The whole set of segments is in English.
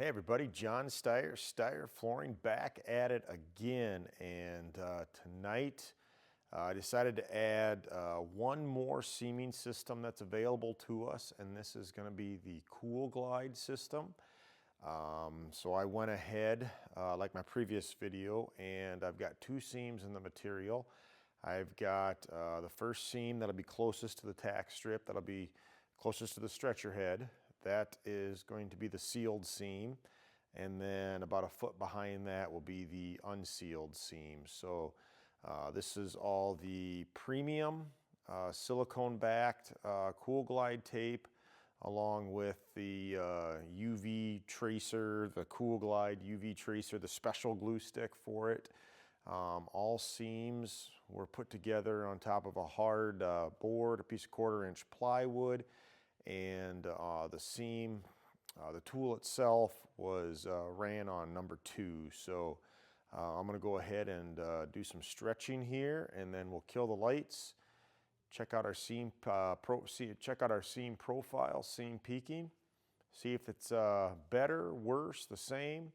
Hey everybody, John Steyer Flooring, back at it again. And tonight I decided to add one more seaming system that's available to us, and this is going to be the Kool Glide system. So I went ahead, like my previous video, and I've got two seams in the material. I've got the first seam that'll be closest to the tack strip, that'll be closest to the stretcher head. That is going to be the sealed seam, and then about a foot behind that will be the unsealed seam. So this is all the premium silicone backed Kool Glide tape, along with the UV tracer, the Kool Glide UV tracer, the special glue stick for it. All seams were put together on top of a hard board, a piece of 1/4 inch plywood, and the seam, the tool itself was ran on number 2. So I'm going to go ahead and do some stretching here, and then we'll kill the lights. Check out our seam check out our seam profile, seam peaking. See if it's better, worse, the same.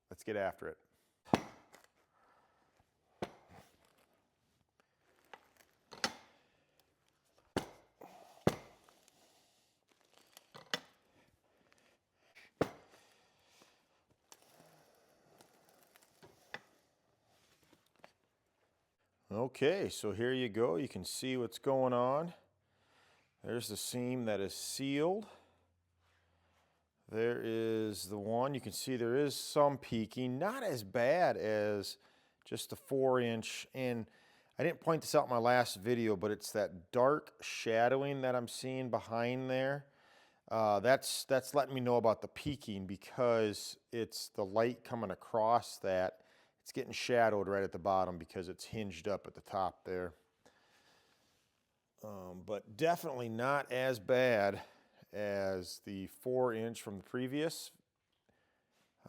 Let's get after it. Okay, so here you go. You can see what's going on. There's the seam that is sealed. There is the one. You can see there is some peaking, not as bad as just the 4-inch. And I didn't point this out in my last video, but it's that dark shadowing that I'm seeing behind there. That's letting me know about the peaking, because it's the light coming across that. It's getting shadowed right at the bottom because it's hinged up at the top there. But definitely not as bad as the 4-inch from the previous.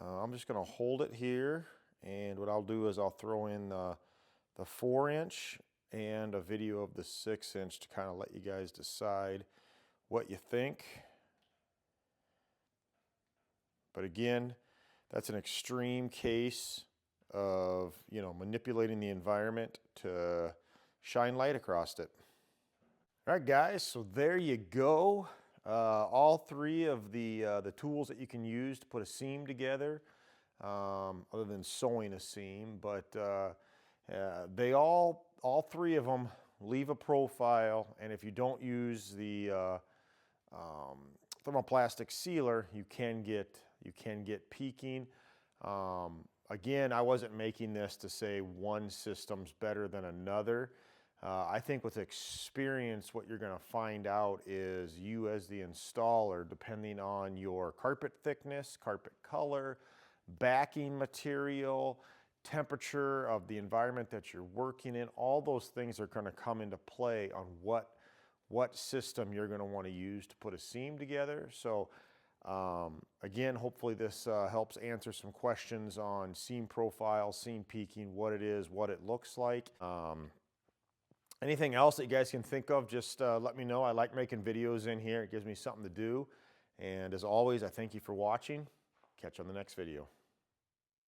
I'm just going to hold it here, and what I'll do is I'll throw in the 4-inch and a video of the 6-inch to kind of let you guys decide what you think. But again, that's an extreme case of, manipulating the environment to shine light across it. All right, guys, so there you go. All three of the tools that you can use to put a seam together, other than sewing a seam, but they all three of them leave a profile, and if you don't use the thermoplastic sealer, you can get peaking. Again, I wasn't making this to say one system's better than another. I think with experience, what you're going to find out is you as the installer, depending on your carpet thickness, carpet color, backing material, temperature of the environment that you're working in, all those things are going to come into play on what system you're going to want to use to put a seam together. So again, hopefully this helps answer some questions on seam profile, seam peaking, what it is, what it looks like. Anything else that you guys can think of, just let me know. I like making videos in here. It gives me something to do. And as always, I thank you for watching. Catch you on the next video.